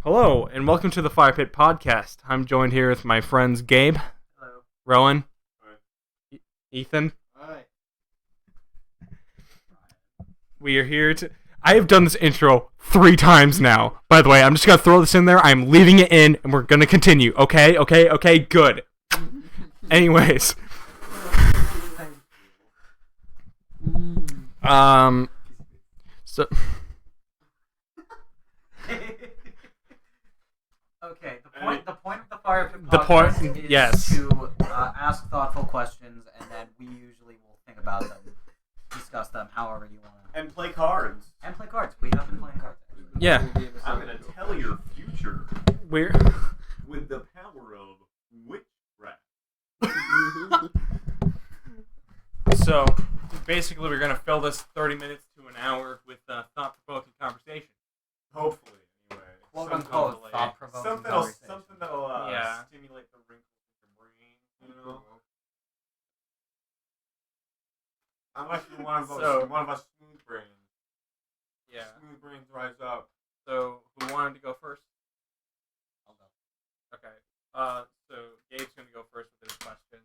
Hello, and welcome to the Fire Pit Podcast. I'm joined here with my friends Gabe, Hello. Rowan, Hi. Ethan. Hi. We are here to... I have done this intro 3 times now. By the way, I'm just going to throw this in there. I'm leaving it in, and we're going to continue. Okay, good. Anyways. So... Okay, the point of the Fire Pit The point- podcast is yes. to ask thoughtful questions, and then we usually will think about them, discuss them, however you want to. And play cards. And play cards. We have been playing cards. Yeah. I'm gonna tell your future We're... with the power of witchcraft. So, basically, we're going to fill this 30 minutes to an hour with thought-provoking conversation. Hopefully, anyway. Quote unquote thought-provoking conversation. Something that'll Yeah. stimulate the wrinkles in your brain. You know. Unless you want one of us smooth brains. Yeah. Smooth brains rise up. So, who wanted to go first? I'll go. Okay. So Gabe's gonna go first with his question.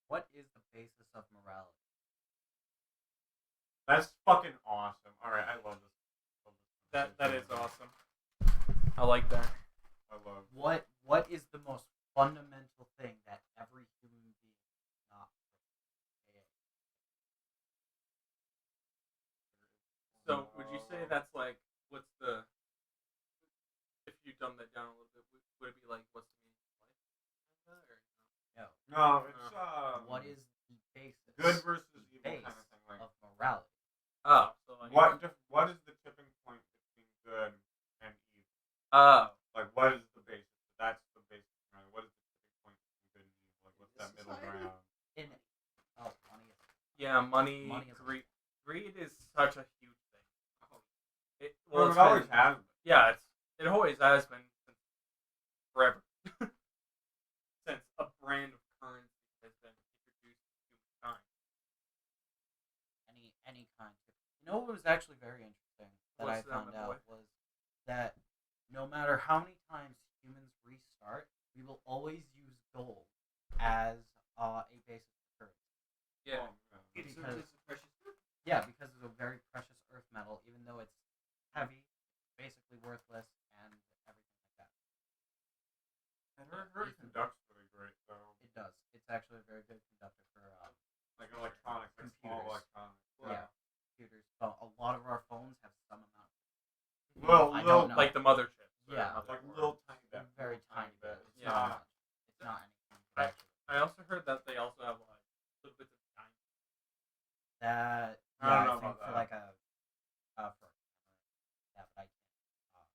What is the basis of morality? That's fucking awesome. All right, I love this. That is awesome. I like that. I love. What is the most fundamental thing that every human being is not? So, would you say that's like, what's the? If you dumb that down a little bit, would it be like, what's the meaning of life? Or No. No, it's What is the basis? good versus evil base kind of thing. Like of morality? oh, so like what is the tipping point between good and evil? Oh, Like, what is the basis? That's the basis. Right? What is the tipping point between good and evil? Like, what's that middle ground? Money. yeah, money, Money is greed is such a huge thing. It Well, it's it always been- has been. Yeah, it always has been since forever. Since a brand of currency has been introduced to humankind. Any kind. You know what was actually very interesting that What's I that, found my boy? out was that no matter how many times humans restart, we will always use gold as a basis for currency. Yeah. Because because it's a very precious earth metal, even though it's heavy, basically worthless, and everything like that. And her conducts really great, though. It does. It's actually a very good conductor for Like electronics, like small Computers. electronics. yeah, computers. But a lot of our phones have some amount. Well, I little- don't know. Like the mother chips. or Yeah. motherboard. Like little tiny bit. very tiny bit. It's Yeah. not much. It's not anything. I- I also heard that they also have like little bits of diamond. That I yeah, don't know I think about for that. like a for yeah, but I can't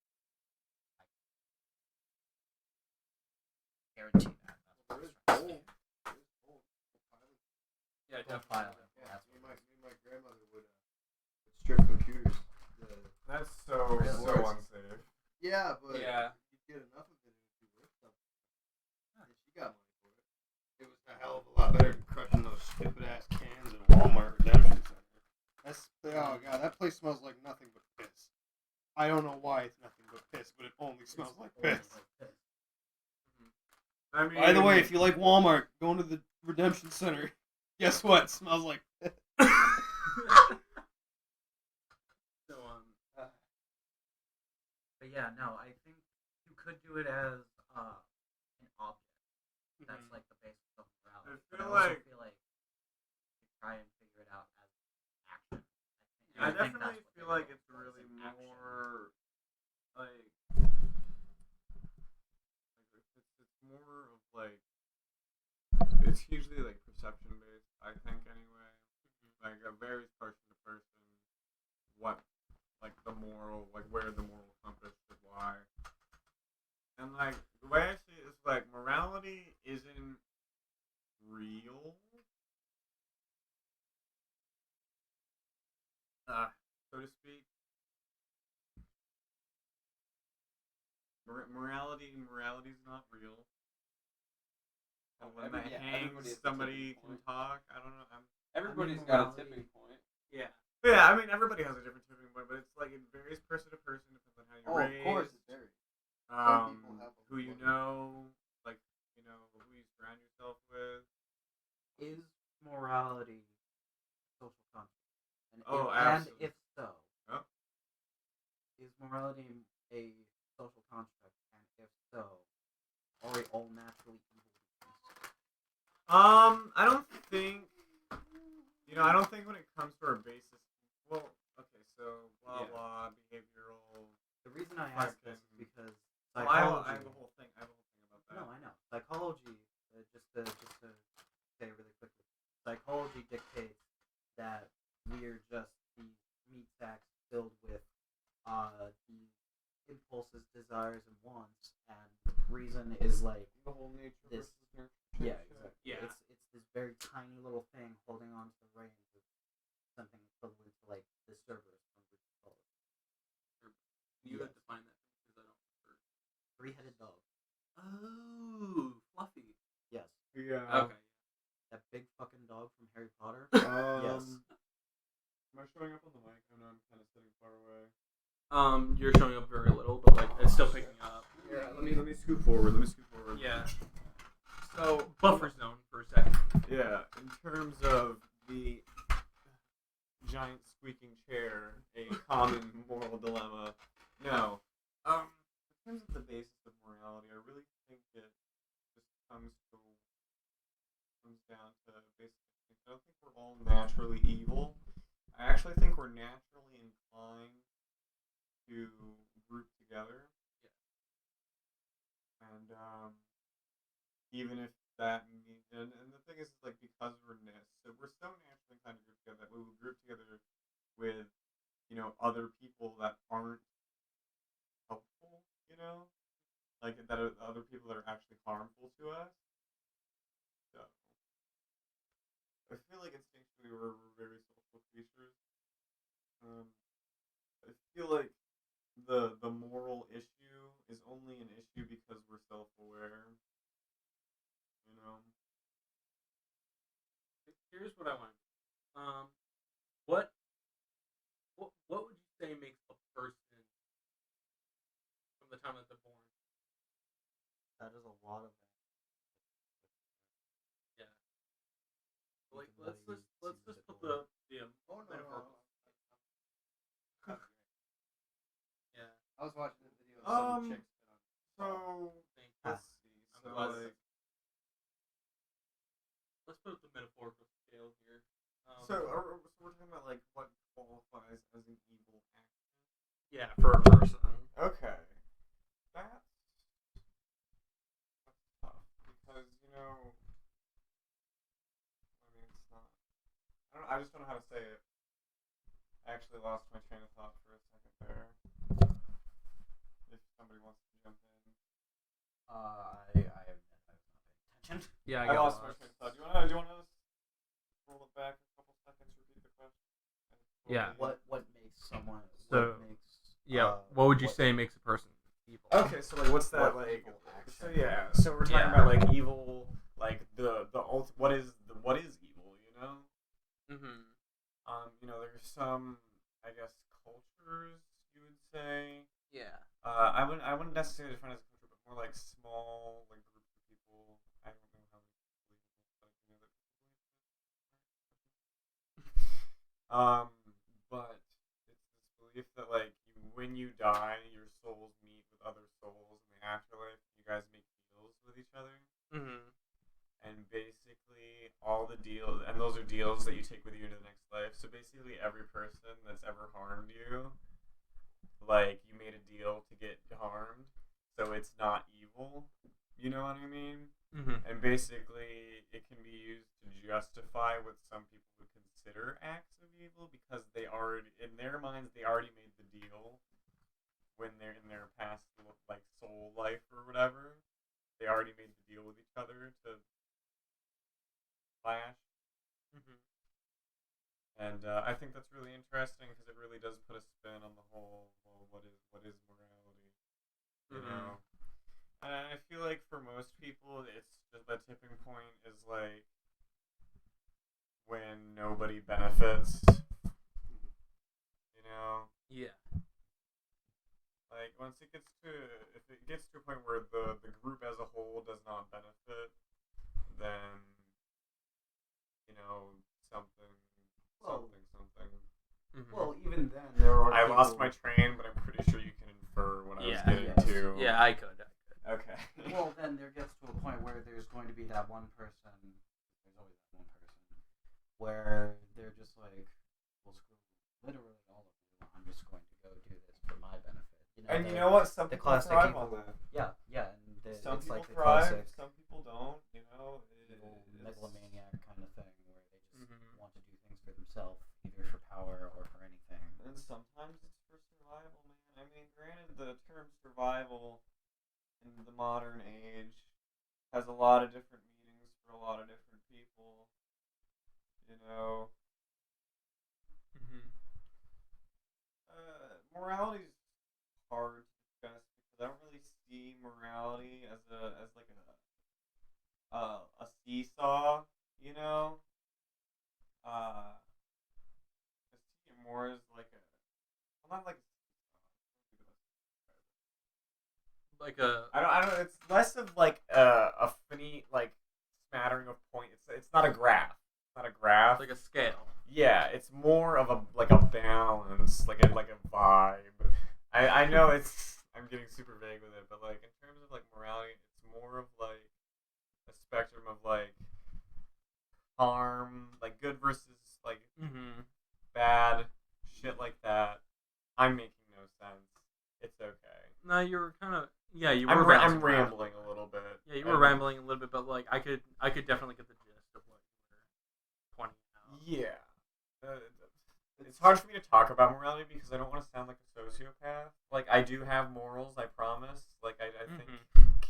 guarantee that. That's what I was trying to say. Yeah, Profiling. Yeah, That's me what and my grandmother would strip computers. That's so Really? unsafe. Yeah, but Yeah. you get enough of it, it'd be worth something. And she got money for it. It was a hell of a lot better than crushing those stupid ass cans at a Walmart redemption center. Oh god, that place smells like nothing but piss. I don't know why it's nothing but piss, but it only smells like piss. I mean, By the way, if you like Walmart, going to the redemption center, guess what? It smells like piss. So But yeah, no, I think you could do it as an object. That's like the basis of morality. I But feel I also like- feel like you try and figure it out as action. I think definitely that's what feel they like go it's for, is really an action. more like it's more of like it's usually like perception based. I think anyway, like it varies person to person. What like the moral, like where the moral compass should lie, and like the way I see it is like morality isn't real. So to speak. Morality's not real. And when that hangs, everybody has a somebody tipping can point. talk. I don't know. Everybody's I mean, got a morality- tipping point. yeah. But yeah, I mean, everybody has a different tipping point, but it's like it varies person to person, depends on how you're Oh, raised. of course, it's very. Some people have a Who you little- know, like who you surround yourself with. Is morality a social construct? And Oh, if, absolutely. And if so, Oh. is morality a social construct? And if so, are we all naturally evil beings? I don't think. I don't think when it comes to our basis. Well, okay, so blah Yeah. blah behavioral. The reason I ask this is Fucking- because Well, psychology. I have a whole thing. About that. No, I know. Psychology, just to say really quickly, psychology dictates that we're just these meat sacks filled with these impulses, desires, and wants, and reason is like The whole nature this. versus nurture. Yeah, shit. exactly. Yeah. It's this very tiny little thing holding on to the reins of something equivalent to like the Cerberus from Greek mythology. Can you Yes. define that because I don't remember. Three-headed dog. Oh, fluffy. Yes. Yeah. Okay. That big fucking dog from Harry Potter. Yes. Am I showing up on the mic? I know I'm kind of sitting far away. You're showing up very little, but like it's still picking up. Yeah. Let me scoot forward. Yeah. So buffer zone for a second. Yeah. In terms of the giant squeaking chair, a common moral dilemma. No. In terms of the basis of morality, I really think it just comes down to basic things. I don't think we're all naturally evil. I actually think we're naturally inclined to group together. Yeah. And even if that means, and the thing is, like, because we're so naturally inclined to group together that we will group together with, other people that aren't helpful, like that are other people that are actually harmful to us. So I feel like instinctually we're very social creatures. I feel like the moral issue is only an issue because we're self-aware. Here's what I want. What would you say makes a person from the time that they're born? That is a lot of. Yeah. You Like can let's really just see put the the Oh, no, metaphorical. Yeah. I was watching a video of some chicks. So Thank you. let's see. I'm So glad. like, Let's put the metaphorical scale here. so we're talking about like what qualifies as an evil action. Yeah, for a person. Okay, that's tough because I mean it's not. I just don't know how to say it. I actually lost my train of thought for a second there. If somebody wants to jump in. I have not paid attention. Yeah, I lost my train of thought. Do you want to roll it back a couple seconds? Repeat the question. Yeah. What makes someone? So, what makes? what would you say makes a person evil? Okay, so like, what's that What like? evil action? So yeah, so we're talking Yeah. about like evil, like the what is evil? Mm-hmm. There's some, I guess, cultures you would say. Yeah. I wouldn't necessarily define it as a culture, but more like small, like groups of people. I don't know how many people believe in this, but I do know that people believe in this. But it's this belief that like when you die, your souls meet with other souls in the afterlife. You guys make deals with each other. Mm-hmm. And basically, all the deals, and those are deals that you take with you into the next life. So basically, every person that's ever harmed you, like, you made a deal to get harmed, so it's not evil. You know what I mean? Mm-hmm. And basically, it can be used to justify what some people would consider acts of evil because they already, in their minds, they already made the deal when they're in their past, like, soul life or whatever. They already made the deal with each other to clash. Mm-hmm. And I think that's really interesting because it really does put a spin on the whole, well, what is morality, you know? And I feel like for most people, it's just the tipping point is like when nobody benefits. know? Yeah. Like, if it gets to a point where the group as a whole does not benefit, then, you know, something. Mm-hmm. Well, even then, there are. I lost people- my train, but I'm pretty sure you can infer what I was Yeah, getting yes. to. Yeah, I could. Okay. Well, then there gets to a point where there's going to be that one person. There's always that one person where they're just like, "Well, screw literally all of you. I'm just going to go do this for my benefit." And you know what? Some the people classic thrive evil- on that. Yeah, and Some it's people like the thrive, classic some people don't. You know, evil it's- megalomaniac kind of thing where they just Mhm. want to do things for themselves, either for power or for anything. And sometimes it's for survival, man. I mean, granted, the term survival in the modern age has a lot of different meanings for a lot of different people. You know, Mm-hmm. morality is hard to discuss because I don't really see morality as like a seesaw. You know, I see it more as like not like a Like a. I don't. It's less of like a funny like smattering of points. It's not a graph. It's not a graph. Like a scale. Yeah, it's more of a balance, like a vibe. I know I'm getting super vague with it, but like in terms of like morality, it's more of like a spectrum of like harm, like good versus like Mm-hmm. bad, shit like that. I'm making no sense. It's okay. No, you were kind of. Yeah, you were. I'm bouncing around. rambling a little bit. Yeah, you were rambling a little bit, but like I could definitely get the gist of what you were pointing out. Yeah. It's hard for me to talk about morality because I don't want to sound like a sociopath. Like, I do have morals, I promise. Like, I think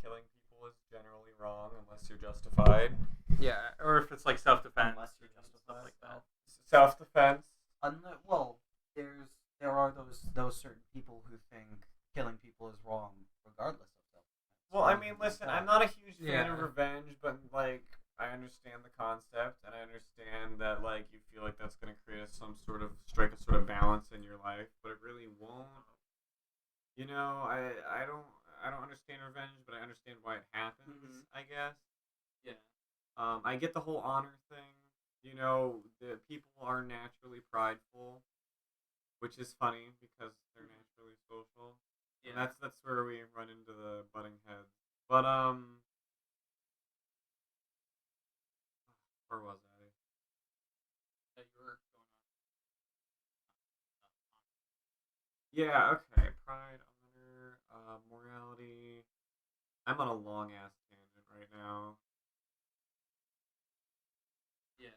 killing people is generally wrong unless you're justified. Yeah, or if it's like self-defense, Unless you're or justified. stuff like that. Self-defense. Well, there are those certain people who think killing people is wrong, regardless of self-defense. Well, I mean, listen, I'm not a huge fan Yeah. of revenge, but, like, I understand the concept, and I understand that, like, you feel like that's going to create strike a sort of balance in your life, but it really won't. You know, I don't understand revenge, but I understand why it happens, I guess. Yeah. I get the whole honor thing. You know, the people are naturally prideful, which is funny because they're naturally social. Yeah. And that's where we run into the butting heads. But where was I? That you were going Yeah, okay. Pride, honor, morality. I'm on a long ass tangent right now. Yeah.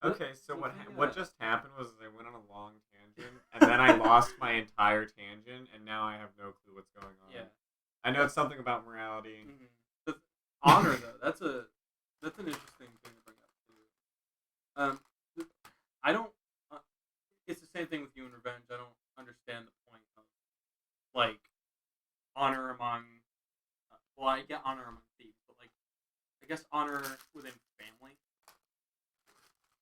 Okay, so the what thing what that- just happened was I went on a long tangent, and then I lost my entire tangent, and now I have no clue what's going on. Yeah. I know it's something about morality. The honor though, that's an interesting thing to bring up too. I don't. It's the same thing with you and revenge. I don't understand the point of like honor among. Well, I get honor among thieves, but like I guess honor within family.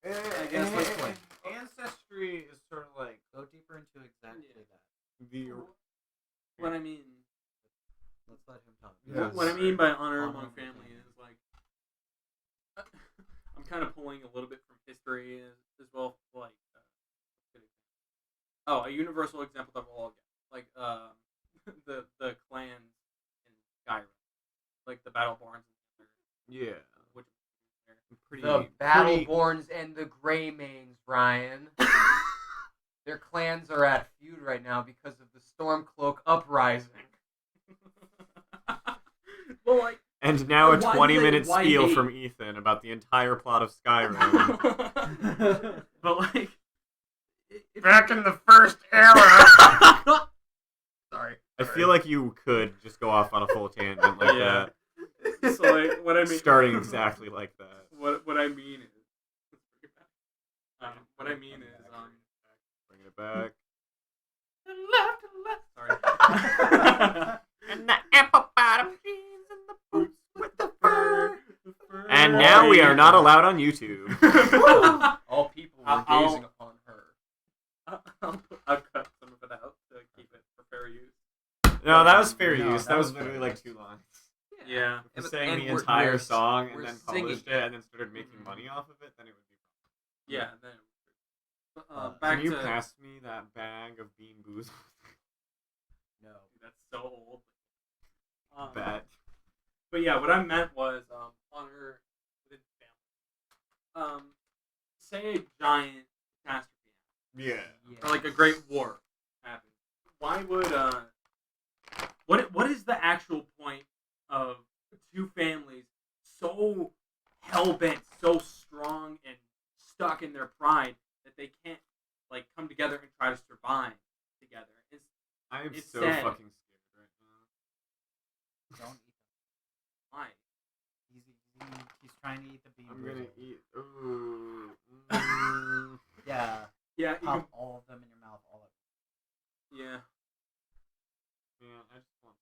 I guess that's like- ancestry is sort of like Go deeper into exactly Yeah. that. the What I mean. Let's let him talk. Yes. What I mean by honor Honor among among family family. is like I'm kind of pulling a little bit from history as well. Like, a universal example that we'll all get, like the clans in Skyrim, like the Battleborns. yeah. Which Pretty The Battleborns and the Greymanes, Ryan. Their clans are at feud right now because of the Stormcloak uprising. well, like, And now a Why 20-minute why spiel hate? from Ethan about the entire plot of Skyrim. but like, Back in the first era. Sorry. I feel like you could just go off on a full tangent like Yeah. that. So like, what I mean, Starting exactly like that. What I mean is, what I mean is, Bring it back. sorry. And the apple bottom jeans and the boots with the fur. And now we are not allowed on YouTube. All people were I'll- gazing upon her. I'll cut some of No, that was fair No, use. that That was was literally fair like use. 2 lines. Yeah. If And- we sang and the we're- entire we're- song we're and then singing published it and then started making Mhm. money off of it, then it would be. Yeah. Then. Can Back Can you to pass me that bag of Bean Boozled? No. that's so old. Bet. But yeah, what I meant was honor within family. Say a giant catastrophe Yeah. or like a great war happens. Why would what is the actual point of two families so hell bent, so strong and stuck in their pride that they can't like come together and try to survive together? I am It's so sad. fucking scared right now. Don't eat Why? them. He's trying to eat the bean. I'm gonna boozled. eat. Ooh. Yeah. Yeah, you Pop can, all of them in your mouth. All of yeah. Man, I just want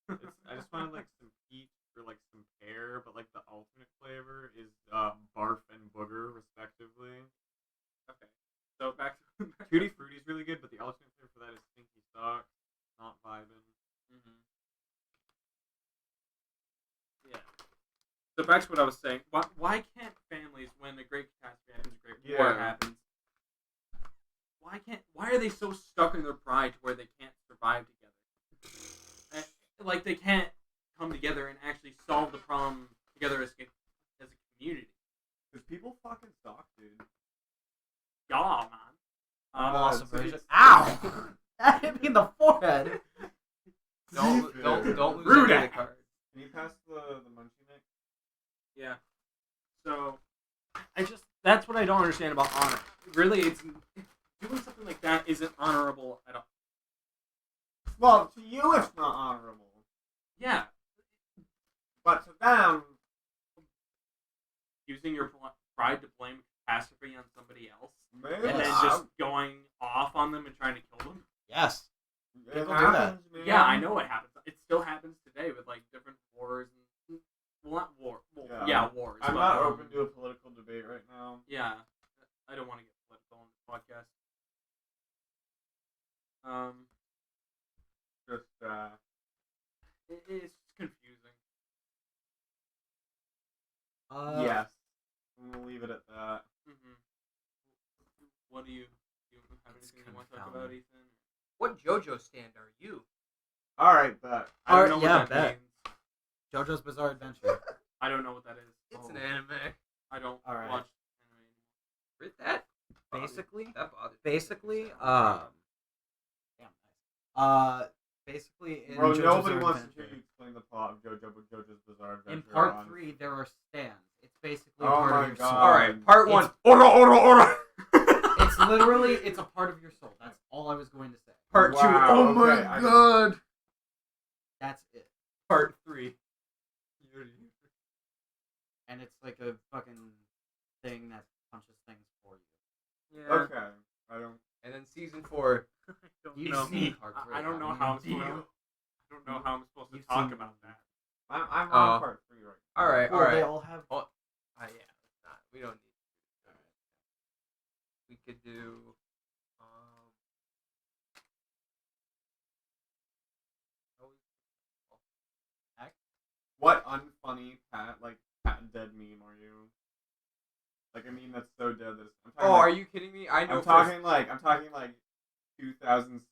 some I just wanted like some peach or like some pear, but like the alternate flavor is barf and booger respectively. Okay. So back to Tutti Frutti is really good, but the alternate flavor for that is Stinky Sock. Not vibing. Mm-hmm. Yeah. So back to what I was saying. Why can't families, when a great catastrophe happens, a great war Yeah. happens, why are they so stuck in their pride to where they can't survive together? Like they can't come together and actually solve the problem together as a community. Because people fucking suck, dude. Y'all, man. Loss so aversion. it's- Ow! That hit me in the forehead. Don't lose Rude any of the ass. cards. Can you pass the munchie mix? Yeah. So, that's what I don't understand about honor. Really, it's doing something like that isn't honorable at all. Well, to you it's not honorable, Yeah, but to them, using your pride to blame catastrophe on somebody else, man, and then just going off on them and trying to kill them. Yes. it people do that. happens, man. Yeah, I know it happens. It still happens today with like different wars and well, not war. Well, Yeah. wars. I'm but, not open to a political debate right now. Yeah, I don't want to get political on this podcast. Just It's confusing. yes, we'll leave it at that. Mm-hmm. What do you have It's anything you want to talk about, confounding. Ethan? What JoJo stand are you? All right, but I don't Alright, know what yeah, that bet. means. JoJo's Bizarre Adventure. I don't know what that is. It's Oh. an anime. I don't Alright. watch anime Read that. Basically, That bothered me. basically, anymore. damn nice. Basically, in bro, JoJo's nobody Bizarre wants to Adventure, hear you explain the plot of JoJo's Bizarre Adventure. in part on- 3, there are stands. It's basically Oh part my of your God. soul. All right, part It's- one. Ora. It's literally, it's a part of your soul. That's all I was going to say. Part two. Wow, Oh my okay, I- god. That's it. Part 3. And it's like a fucking thing that punches things for you. Yeah. Okay, I don't. And then season 4. I don't You've know. seen part 3. I don't know how I'm supposed. I don't know how I'm supposed to You've talk seen- about that. I'm Oh. on part 3 right now. All right. Well, All right. they all have. Oh, yeah. Let's not. We don't need. We could do. What unfunny dead meme are you? Like a meme that's so dead that I'm talking Oh, like, are you kidding me? I know. I'm talking like 2006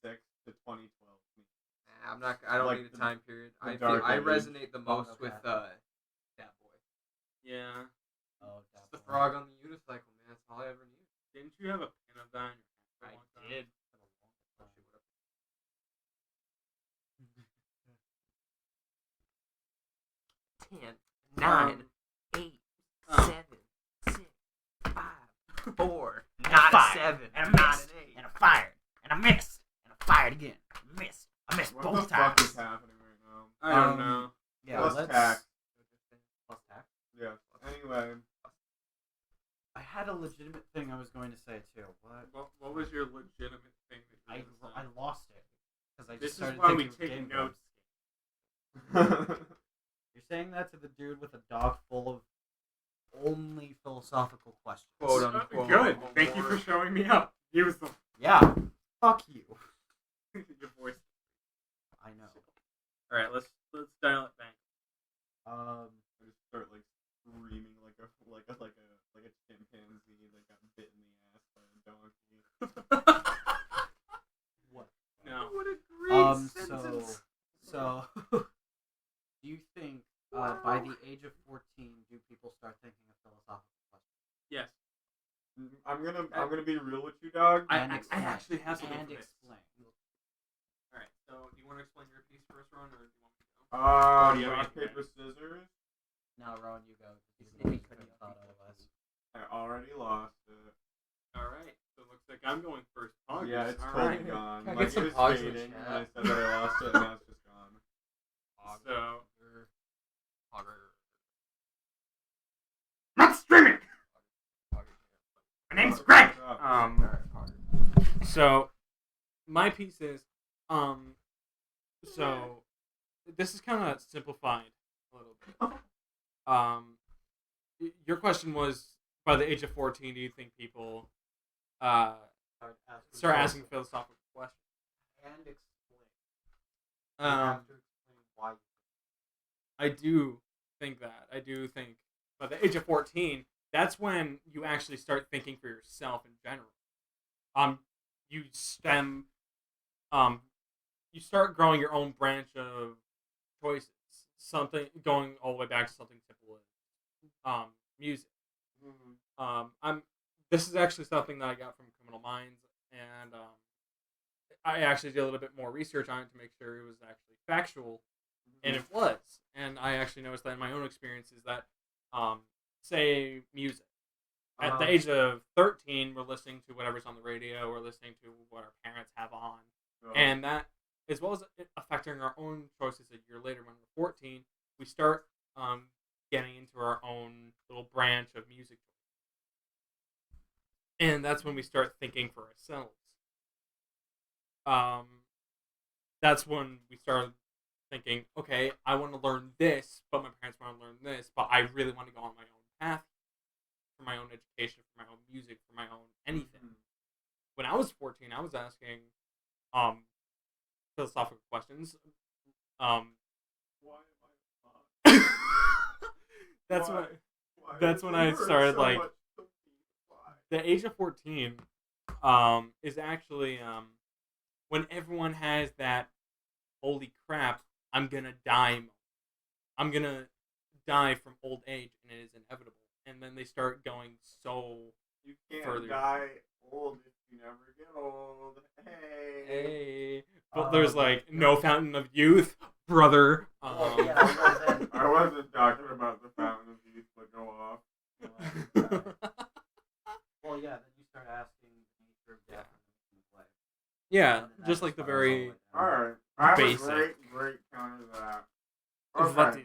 to 2012. Nah, I'm not. I don't like need a the- time period. the I dark I age. resonate the most okay. with that boy. Yeah. Oh, Just the frog on the unicycle, man. That's all I ever need. Didn't you have a pin of that? In your hand for a I long time? did. Ten, nine, eight, um, 7, 6, 5, 4, And not a five, a 7, and a not miss, an 8. and I fired, and I missed, and I fired again. I missed. I missed What both the fuck times. is happening right now? I don't Um, know. Yeah, Plus let's. tax. Plus tax. Yeah. Anyway, I had a legitimate thing I was going to say too. What was your legitimate thing that I you were I gonna say? lost it because I just This is started why we thinking of take Game notes. Boy. You're saying that to the dude with a dock full of only philosophical questions. Quote unquote. Good. Thank you for showing me up. Use them. Yeah. Fuck you. Your voice. All right, let's dial it back. I just start like screaming like a chimpanzee that got bit in the ass by a donkey. What? No. What a great So, sentence. so, do you think by the age of 14 do people start thinking of philosophical questions? Yes. I'm gonna be real with you, dog. I And explain. actually have something And for this. explain. All right. So, do you want to explain your piece first, Ron, or do you want me to go? do you have Rock, anything paper, scissors. Now, Rowan, you go. You Maybe couldn't have thought otherwise. I already lost it. All right. So it looks like I'm going first. Poggers. Yeah, it's All totally right. gone. Can I Like, get some it was pogs in the fading, chat? and I said that I lost it, and now it's just gone. So Not streaming. My name's Greg. So my piece is so this is kind of simplified a little bit. Your question was, by the age of 14, do you think people start asking philosophical questions? And explain. You have to explain why. I do think that. I do think by the age of 14, that's when you actually start thinking for yourself in general. You start growing your own branch of choices. Something going all the way back to something simple as music. This is actually something that I got from Criminal Minds, and I actually did a little bit more research on it to make sure it was actually factual, and it was. And I actually noticed that in my own experiences that, say, music. At the age of 13, we're listening to whatever's on the radio, we're listening to what our parents have on, and that, as well as it affecting our own choices a year later when we're 14, we start getting into our own little branch of music. And that's when we start thinking for ourselves. That's when we start thinking, okay, I want to learn this, but my parents want to learn this, but I really want to go on my own path, for my own education, for my own music, for my own anything. When I was 14, I was asking philosophical questions. That's when I started, like, the age of 14 is actually when everyone has that holy crap, I'm gonna die moment. I'm gonna die from old age, and it is inevitable. And then they start going so You can't further. die old if you never get old. Hey. But there's like no fountain of youth, brother. Yeah, I wasn't talking about the fountain of youth, but go off. well, yeah, then you start asking the nature of death and the life. Yeah, And then that just like the spirals all very way down. Alright. I have Basic. a great counter to that. What Okay.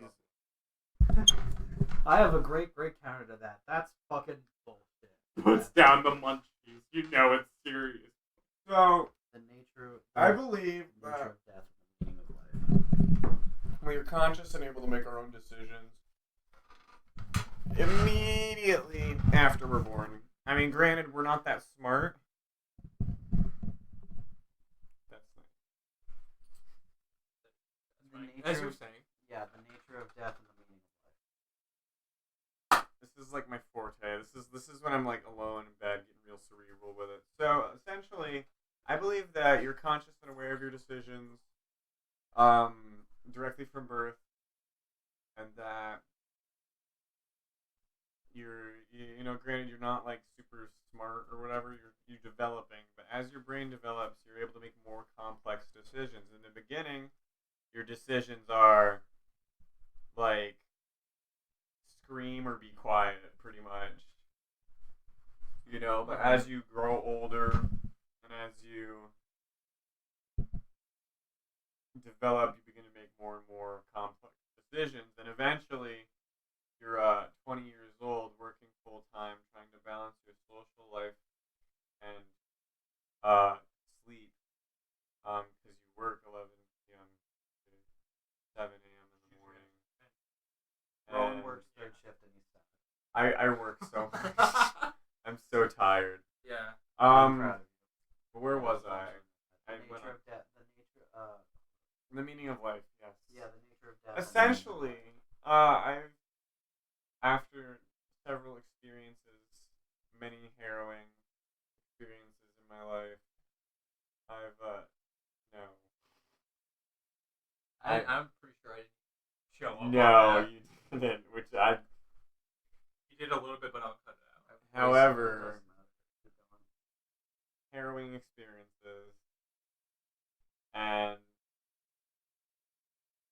I have a great counter to that. That's fucking bullshit. puts down the munchies. You know it's serious. So, The nature. I believe the nature that of death and the meaning of life. when you're conscious and able to make our own decisions immediately after we're born. I mean, granted, we're not that smart. That's nice. The nature As you were of- saying. Yeah, the nature of death and the meaning of life. This is like my forte. This is when I'm like alone in bed, getting real cerebral with it. So essentially, I believe that you're conscious and aware of your decisions, directly from birth, and that granted you're not like super smart or whatever. You're developing, but as your brain develops, you're able to make more complex decisions. In the beginning, your decisions are like scream or be quiet, pretty much. But as you grow older and as you develop, you begin to make more and more complex decisions, and eventually you're 20 years old, working full time, trying to balance your social life and sleep, because you work 11 p.m. to 7 a.m. in the morning. Rowan And works third shift and he's 7. I work so much. I'm so tired. The meaning of life, yes. Yeah, the nature of death. Essentially, after several experiences, many harrowing experiences in my life, I've, I'm pretty sure I didn't show up. no, on that. you didn't, which You did a little bit, but I'll cut it out. however, harrowing experiences, and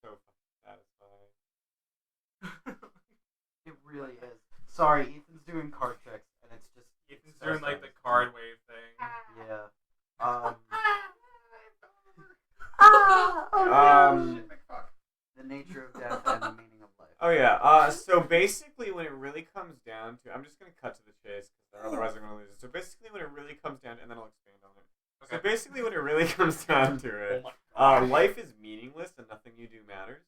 so fucking satisfying. It really is. Sorry, Ethan's doing card tricks, and it's just. Ethan's doing like the card wave thing. Yeah. The nature of death and the meaning of life. Oh yeah. So basically, when it really comes down to, I'm just gonna cut to the chase because otherwise I'm gonna lose it. So basically, when it really comes down to, and then I'll expand on it. So Okay. basically, when it really comes down to Oh it, my god. life is meaningless and nothing you do matters.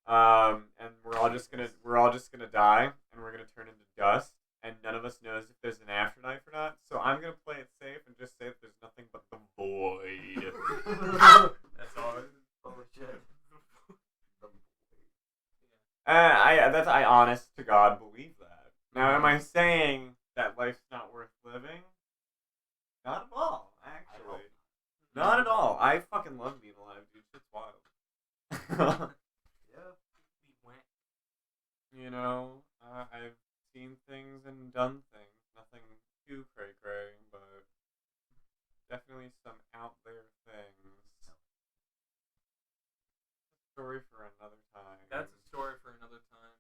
And we're all just gonna die, and we're gonna turn into dust, and none of us knows if there's an afterlife or not. So I'm gonna play it safe and just say that there's nothing but the void. That's all. Holy shit. I honest to God believe that. Now, am I saying that life's not worth living? Not at all, actually. Not at all. I fucking love being alive, dude. Shit's wild. Yeah. You know, I've seen things and done things. Nothing too cray-cray, but definitely some out there things. Story for another time. That's a story for another time.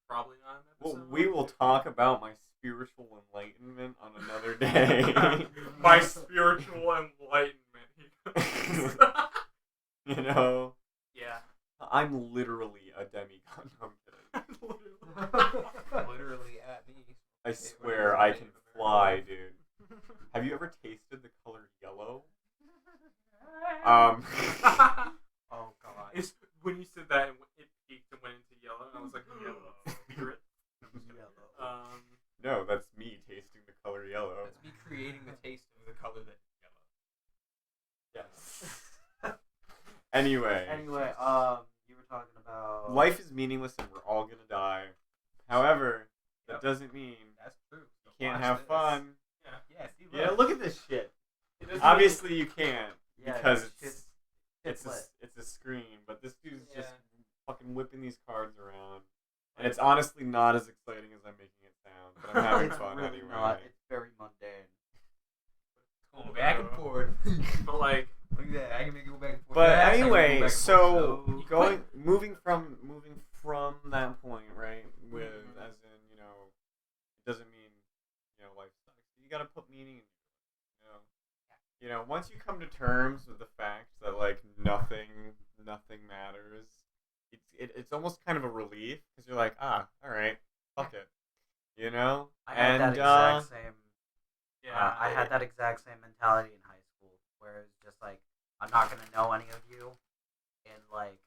Probably not an Well, episode. we will talk about my spiritual enlightenment on another day. My spiritual enlightenment. You know, Yeah. I'm literally a demigod. No, I'm kidding. Literally at me. I swear I can fly, dude. Have you ever tasted the color yellow? Oh god. It's when you said that, it peaked and went into yellow, and I was like, yellow spirit. No, I'm just kidding. No, that's me tasting the color yellow. That's me creating the taste of the color that is yellow. Yes. Anyway, Anyway, you were talking about life is meaningless and we're all gonna die. However, that Yep. doesn't mean That's true. you can't Watch have this. fun. Yeah, see, Yeah, look. look at this shit. It doesn't Obviously, you can't Yeah, because shit's it's lit. a screen. But this dude's just Yeah. fucking whipping these cards around, and it's honestly not as exciting as I'm making it sound. But I'm having It's fun really anyway. not. It's very mundane. Going back and forth. But like, Look at that. I can make it go back and forth. But fast, I can go anyway, back and so forth going moving from that point, right? With as in, it doesn't mean life sucks. You gotta put meaning in it. Once you come to terms with the fact that like nothing matters, it's almost kind of a relief because you're like, all right, fuck it, I had that exact same. yeah, I had that exact same mentality in high school, where it's just like, I'm not gonna know any of you in like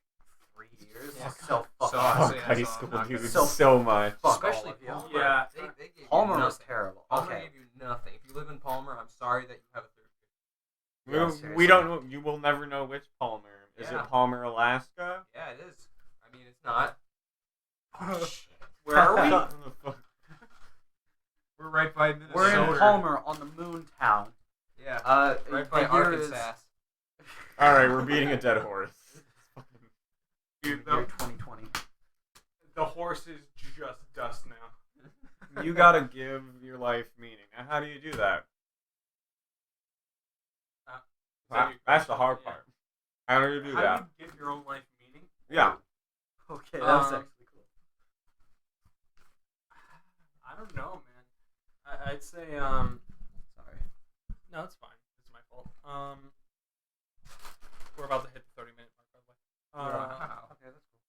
3 years. Yeah. So fuck So off. honestly, high so I'm school, not dude, gonna- so much. Fuck Especially all of you. Palmer. Yeah. They gave Palmer you was nothing. terrible. Palmer Okay. gave you nothing. If you live in Palmer, I'm sorry that you have a third grade. We, Yeah, we seriously. don't know. You will never know which Palmer. Is Yeah. it Palmer, Alaska? Yeah, it is. I mean, it's not. Where are we? Shut the fuck. We're right by Minnesota. We're in Palmer on the moon town. Yeah. Right the by year is- Arkansas. All right, we're beating a dead horse. Dude, year 2020. the horse is just dust now. You gotta give your life meaning. Now, how do you do that? That's the hard part. How do you do How that? do you give your own life meaning? Yeah. Okay, that was actually cool. I don't know, man. I'd say, Sorry. no, it's fine. It's my fault. We're about to hit the 30-minute mark, by the way. Wow. Okay, that's cool.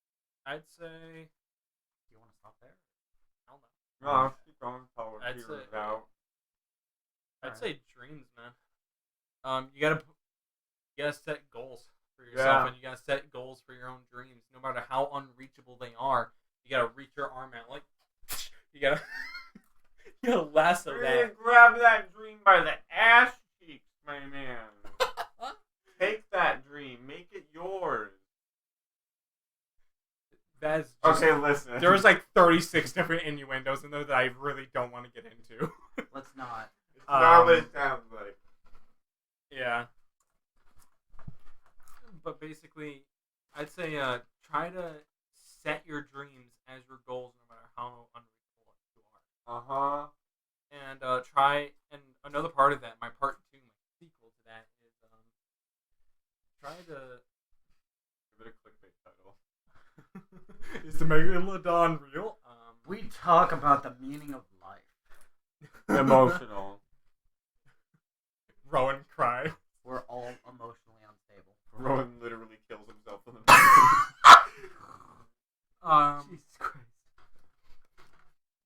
I'd say, Do you want to stop there? I don't know. No, keep going. I'll I'd figure say- it out. I'd say dreams, man. You gotta set goals for yourself, Yeah. and you gotta set goals for your own dreams, no matter how unreachable they are. You gotta reach your arm out, like you gotta, you gotta lasso that. Grab that dream by the ass cheeks, my man. Take that dream. Make it yours. That's just, Okay, listen. there was like 36 different innuendos in there that I really don't want to get into. Let's not. It's not what it sounds like. Yeah. But basically, I'd say try to set your dreams as your goals, no matter how unreasonable you are. Uh-huh. And try, and another part of that, my part 2, my sequel to that, is try to Give it a clickbait title. is to make it done real. We talk about the meaning of life. Emotional. Rowan cry. We're all emotionally unstable. Rowan literally kills himself in the Jesus Christ.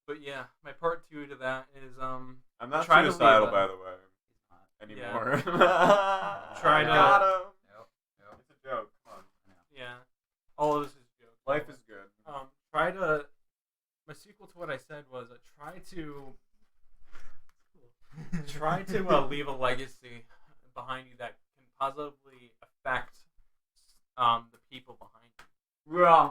But yeah, my part 2 to that is I'm not Try to suicidal, leave a- by the way. Anymore. Try to- Got him. Yep. It's a joke. Come on. yeah, all of this is jokes. Life is good. Try to. My sequel to what I said was try to leave a legacy behind you that can positively affect the people behind you. Yeah.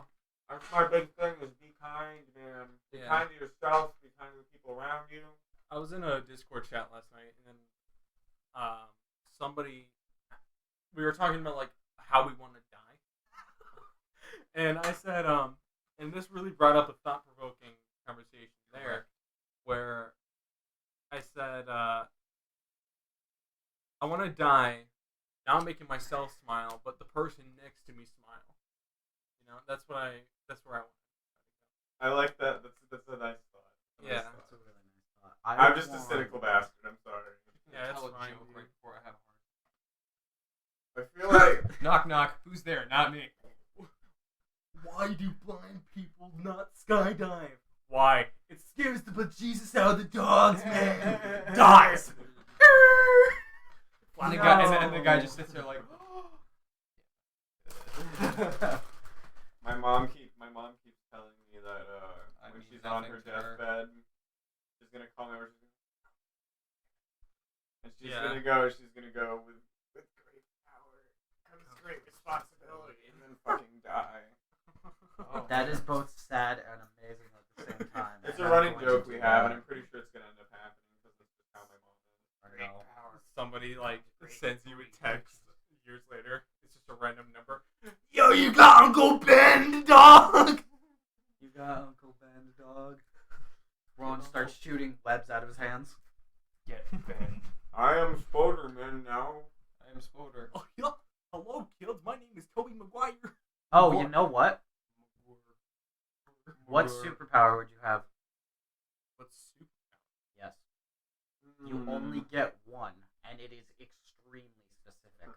That's my big thing is be kind, man. Be Yeah. kind to yourself. Be kind to the people around you. I was in a Discord chat last night, and then we were talking about like how we want to die, and I said, and this really brought up a thought-provoking conversation there, where I said, I want to die, not making myself smile, but the person next to me smile. You know, that's where I want. I like that. That's a nice thought. Yeah. That's a really nice thought. I'm just a cynical bastard. I'm sorry. Yeah, that's Tell a fine. joke right before I have a heart I feel like Knock, knock. Who's there? Not me. Why do blind people not skydive? Why? It scares the bejesus out of the dogs, man. Dies. And the guy just sits there like, my mom keeps telling me that I when mean she's on her nothing to her. deathbed, she's gonna call me over. And she's Yeah. gonna go with great power comes great responsibility, and then fucking die. That is both sad and amazing at the same time. It's And a I'm running going joke to we do have, that. and I'm pretty sure it's gonna end up happening because that's just how my mom is. I Great know. power. Somebody like sends you a text years later. It's just a random number. Yo, you got Uncle Ben the dog. You got Uncle Ben the dog. Ron starts shooting webs out of his hands. get Ben. I am Spoderman now. I am Spoder. Oh, yeah. Hello, kids. My name is Toby Maguire. Oh, you know what? What superpower would you have? What's super? Yes. You only get one, and it is extremely specific.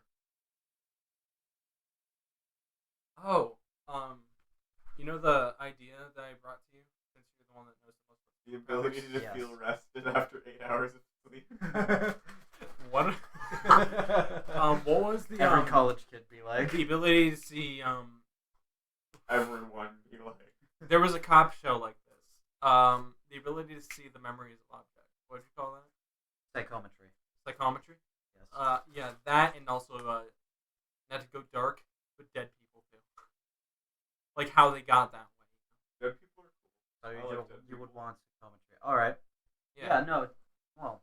Oh, you know the idea that I brought to you, since you're the one that knows the most. The ability to Yes. feel rested after 8 hours of sleep. What? What was the Every college kid be like. the ability to see Everyone be like. There was a cop show like this. The ability to see the memories of objects. What did you call that? Psychometry. Psychometry. Yes. Yeah, that and also not to go dark, but dead people too. Like how they got that way. Dead people are cool. So I you, like would- dead you would people. want psychometry. Alright. Yeah, no. Well,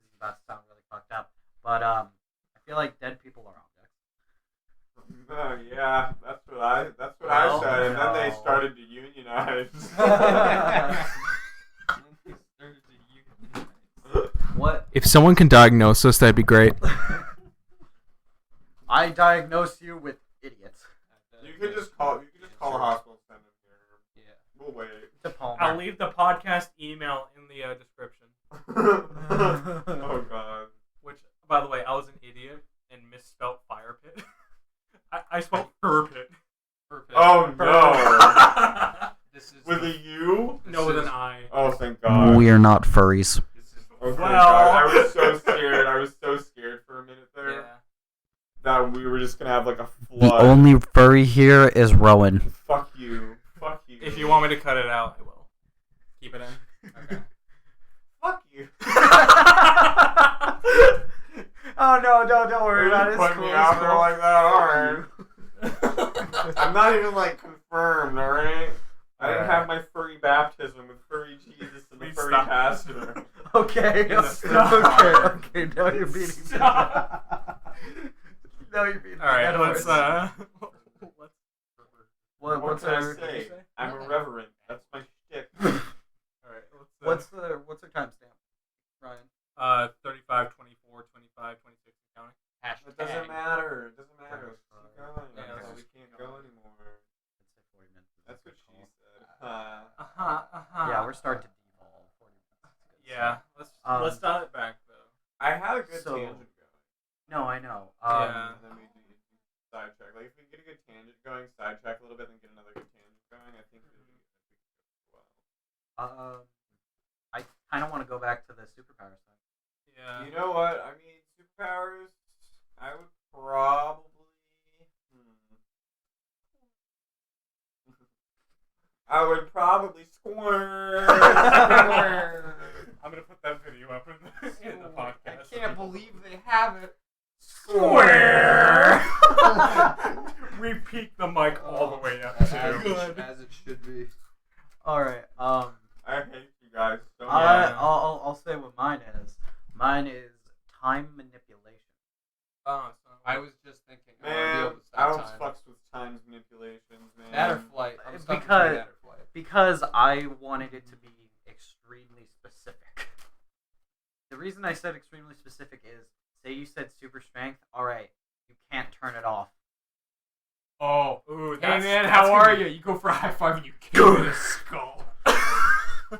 this is about to sound really fucked up. But, I feel like dead people are Yeah, that's what I Well, said, and then they no. started to unionize. objects. What? If someone can diagnose us, that'd be great. I diagnose you with idiots. You could just call a hospital center here. Yeah. We'll wait. To Palmer. I'll leave the podcast email in the description. Oh god. Which, by the way, I was an idiot and misspelled fire pit. I spelled fur pit. Perfect. Oh no. This is With a U? No, with an I. Oh thank god. We're not furries. This is Okay, Well- God. I was so scared. I was so scared for a minute there Yeah. that we were just gonna have like a The flood. only furry here is Rowan. Fuck you. Fuck you. If you want me to cut it out, I will. Keep it in. okay. Fuck you. Oh no, don't worry about it. It's Put cool. me It's out there cool. like that, alright. I'm not even like confirmed, alright? I didn't have my furry baptism with furry Jesus and the Please furry stop. pastor. Okay. In the Okay. Now you're beating me. Stop. Now you're beating me. All right, That let's hurts. What What's can I our say? I'm irreverent. That's my shtick. All right, let's. what's our timestamp, Ryan? 35, 24, 25, 26 counting. It doesn't matter. It doesn't matter. Let's keep going. Yeah, let's We just can't go anymore. That's what she said. Yeah, we're starting to devolve. 40 minutes. Yeah, let's dial it back though. I had a good So- tangent going. No, I know. Yeah. And then we do sidetrack. Like, if we can get a good tangent going, sidetrack a little bit, then get another good tangent going, I think it'll be well. I kind of want to go back to the superpower thing. Yeah. You know what? I mean, superpowers, I would probably... I would probably squirt. I'm gonna put that video up in the podcast. I can't believe they have it. Square. We peaked the mic all the way up As too. it should be. All right. I hate you guys so much. I'll say what mine is. Mine is time manipulation. Oh, so I was just thinking. I want to be Man, able to I stop don't time. fucks with times manipulations, man. That or flight. I'm stuck Because- between that or flight. Because I wanted it to be extremely specific. The reason I said extremely specific is, say you said super strength, alright, you can't turn it off. Oh, ooh, Hey that's, man, that's how gonna are be- you? You go for a high five and you kill me in the skull.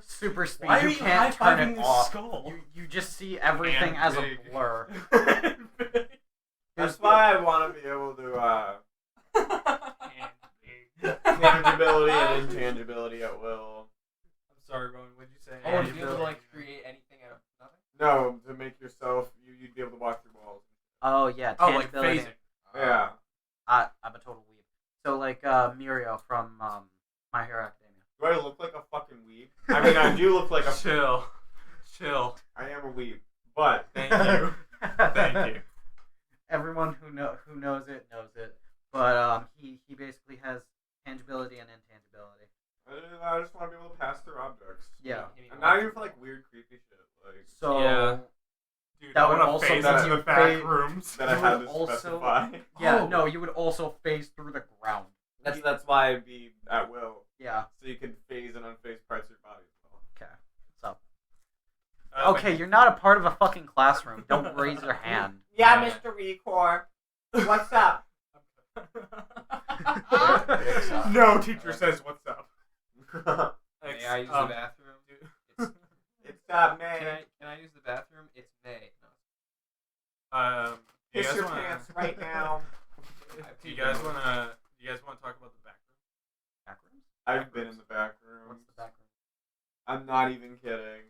Super speed, Why are you you can't turn high-fiving it the off. skull? You just see everything as a big. blur. That's why I want to be able to, tangibility and intangibility at will. I'm sorry, Rowan. What'd you say? Oh, to be able to like create anything out of nothing. No, to make yourself, you'd be able to walk through walls. Oh yeah, Oh, like tangibility. phasing. Yeah. I'm a total weeb. So like Mirio from My Hero Academia. Do I look like a fucking weeb? I mean, I do look like a... Chill. I am a weeb, but... Thank you. Thank you. Everyone who knows it knows it. But he basically has tangibility and intangibility. I just want to be able to pass through objects. Yeah. I'm not even for like weird, creepy shit. Like So Yeah. Dude, That I would wanna also phase mean into you the back rooms. that I You had would to also- specify. yeah, Oh. no, you would also phase through the ground. That's why I'd be at will, Yeah. so you can phase and unphase parts of your body as well. Okay. So Uh, okay, you're not a part of a fucking classroom. Don't raise your hand. Yeah, Mr. Recor. What's up? No teacher says what's up. May I use the bathroom? It's not Can May. I use the bathroom? It's May. Do you Piss guys your wanna, pants right now. Do you guys wanna talk about the back room? Backrooms? I've been in the back room. What's the backroom? I'm not even kidding.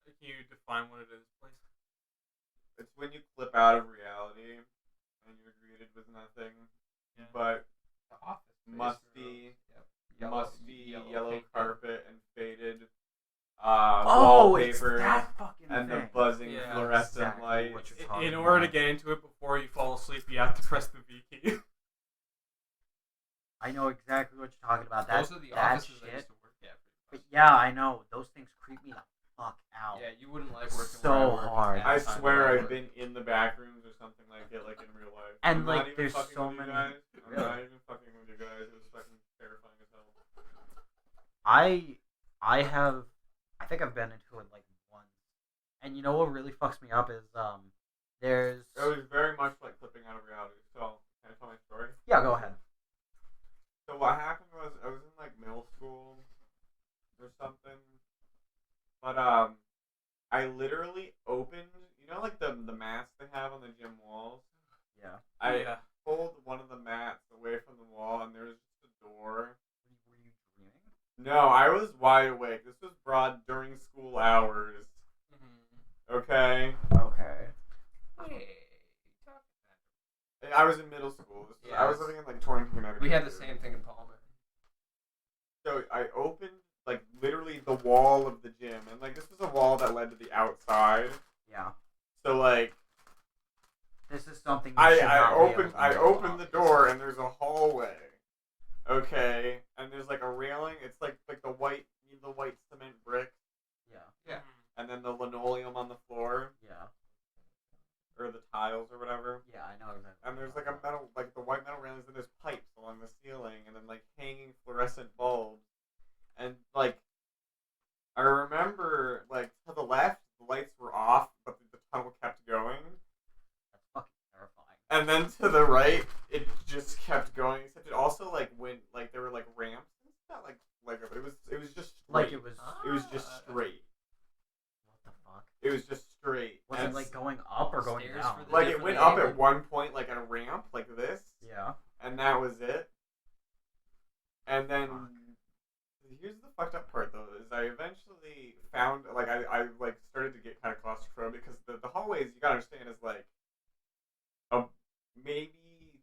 Can you define what it is, please? It's when you clip out of reality and you're greeted with nothing Yeah. but The office. space musty, room. musty yellow paint. carpet and faded Oh, it's wallpaper that fucking and thing. the buzzing Yeah, fluorescent exactly lights. what you're talking In order to about. get into it before you fall asleep, you have to press the V key. I know exactly what you're talking about. That, Those are the that offices I shit. used to work at. But yeah, I know. Those things creep me the fuck out. Yeah, you wouldn't like working So where I work hard. at I the time swear that I I've work. been in the back rooms or something like it, like in real life. And, I'm like, not even there's fucking so with you many- guys. I'm Really? not even fucking with you guys. It was fucking terrifying as hell. I think I've been into it like once. And you know what really fucks me up is there's It was very much like clipping out of reality. So, can I tell my story? yeah, go ahead. So what happened was I was in like middle school or something, but I literally opened, you know, like the mats they have on the gym walls. Yeah. I pulled one of the mats away from the wall, and there was just a door. Were you dreaming? No, I was wide awake. This was broad during school hours. Okay, Okay. I was in middle school. I was living in like Torrington, Connecticut. We had the same thing in Palmer. So I opened like literally the wall of the gym, and like this was a wall that led to the outside. Yeah. So like This is something you should not be able to I do, opened the door obviously. and there's a hallway. Okay, and there's like a railing. It's like the white cement brick, Yeah. and then the linoleum on the floor Yeah. or the tiles or whatever. Yeah, I know exactly. And there's like a metal, like the white metal railings, and there's pipes along the ceiling, and then like hanging fluorescent bulbs, and like I remember like to the left the lights were off, but the tunnel kept going. That's fucking terrifying. And then to the right, it just kept going. Except it also like went like there were like ramps. It's not like but it was just straight. Like it was. It was just straight. What the fuck? It was just straight. Was And it like going up or going Stairs down? for the like it different went up angle? at one point like at a ramp like this, Yeah. and that was it. And then here's the fucked up part though is I eventually found like I like started to get kind of claustrophobic because the hallways you gotta understand is like maybe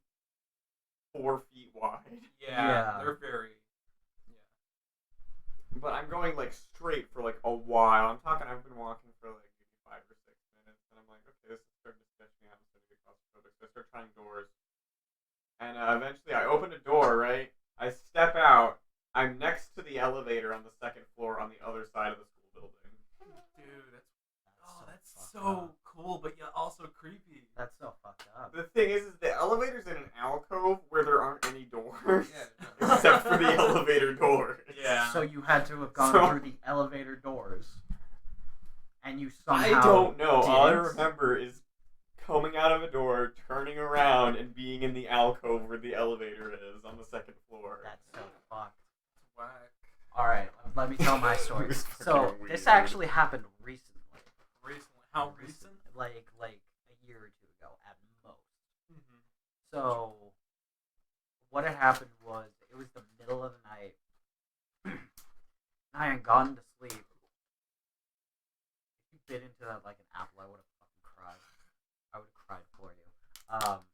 4 feet wide. Yeah. They're very. But I'm going like straight for like a while. I'm talking. I've been walking for like maybe 5 or 6 minutes, and I'm like, okay, this is starting to sketch me out. I'm starting to get claustrophobic. So I start trying doors, and eventually I open a door. Right, I step out. I'm next to the elevator on the 2nd floor on the other side of the school building. Dude, that's so cool, but yeah, also creepy. That's so fucked up. The thing is the elevator's in an alcove where there aren't any doors, Yeah. except for the elevator doors. Yeah. So you had to have gone So- through the elevator doors, and you somehow. I don't know. All I didn't? remember is coming out of a door, turning around, and being in the alcove where the elevator is on the 2nd floor. That's so fucked. Whack. All right, let me tell my story. It's So fucking this weird. actually happened recently. Recently. How recent? Like a year or two ago at most. Mm-hmm. So what had happened was it was the middle of the night. I had gone to sleep. If you bit into that like an apple, I would have fucking cried. I would have cried for you.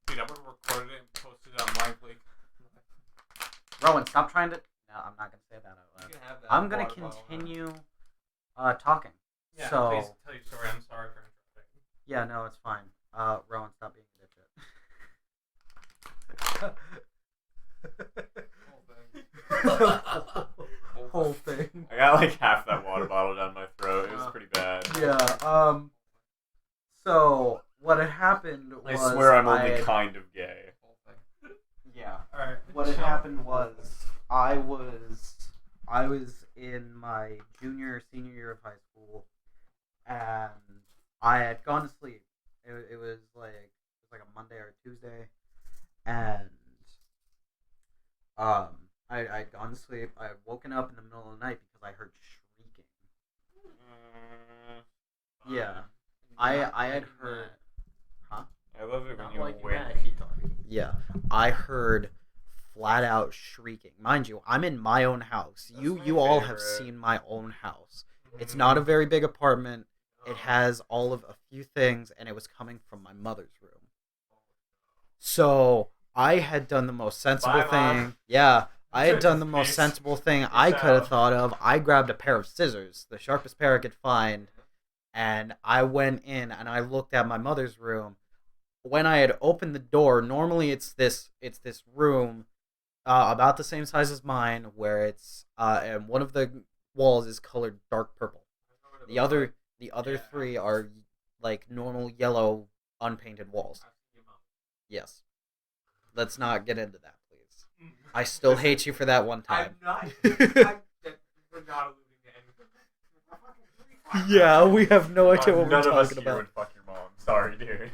Dude, I would have recorded it and posted it on Lively. Rowan, stop trying to. No, I'm not gonna say that out You loud. can have that I'm gonna water bottle, huh? continue talking. Yeah, So please tell your story. I'm sorry for interrupting. yeah, no, it's fine. Rowan, stop being a dipshit. Whole thing. I got like half that water bottle down my throat. It was pretty bad. Yeah. So what had happened I was swear I'm only I- kind of gay. Yeah. Alright. What had happened was I was in my senior year of high school, and I had gone to sleep. It was like a Monday or a Tuesday, and I'd gone to sleep. I had woken up in the middle of the night because I heard shrieking. Yeah, I had heard. I love it when Not you like wink. that, keep talking. Yeah, I heard flat out shrieking. Mind you, I'm in my own house. That's You my all have favorite. seen my own house. It's not a very big apartment. It has all of a few things, and it was coming from my mother's room. So I had done the most sensible Bye, Mom. thing. Yeah, I had done the most Peace. sensible thing I could have out. thought of. I grabbed a pair of scissors, the sharpest pair I could find, and I went in and I looked at my mother's room. When I had opened the door, normally it's this room about the same size as mine, where it's and one of the walls is colored dark purple. The other three are like normal yellow unpainted walls. Yes. Let's not get into that, please. I still hate you for that one time. We're not alluding to anything. Yeah, we have no idea what we're None of us talking here about. would fuck your mom. Sorry, dude.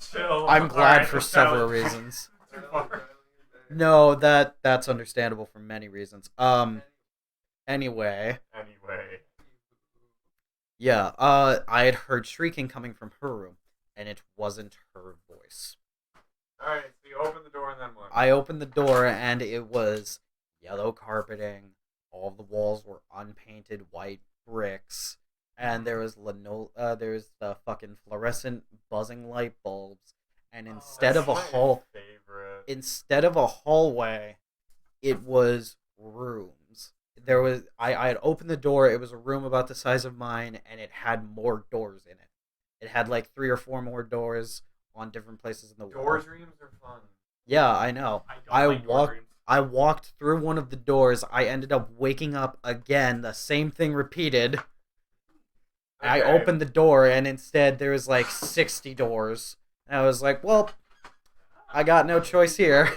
Chill. I'm glad Alright, for that several was- reasons. Too far. No, that's understandable for many reasons. Anyway, yeah, I had heard shrieking coming from her room, and it wasn't her voice. Alright, so you open the door and then what? I opened the door, and it was yellow carpeting. All the walls were unpainted white bricks, and there was there's the fucking fluorescent buzzing light bulbs, and instead of a favorite. instead of a hallway, it was rooms. There was I had opened the door. It was a room about the size of mine, and it had more doors in it. It had like 3 or 4 more doors on different places in the Door world. dreams are fun. Yeah, I know. I don't I like door walked. dreams. I walked through one of the doors. I ended up waking up again. The same thing repeated. I Okay. opened the door, and instead there was like 60 doors. And I was like, well, I got no choice here.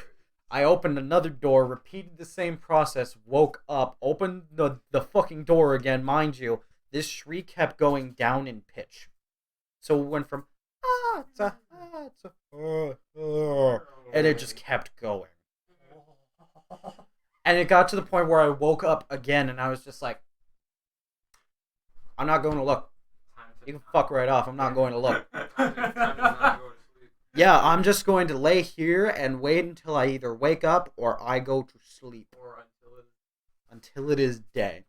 I opened another door, repeated the same process, woke up, opened the fucking door again. Mind you, this shriek kept going down in pitch. So it went from, and it just kept going. And it got to the point where I woke up again, and I was just like, I'm not going to look. You can fuck right off. I'm not going to look. Yeah, I'm just going to lay here and wait until I either wake up or I go to sleep. Or Until it is day.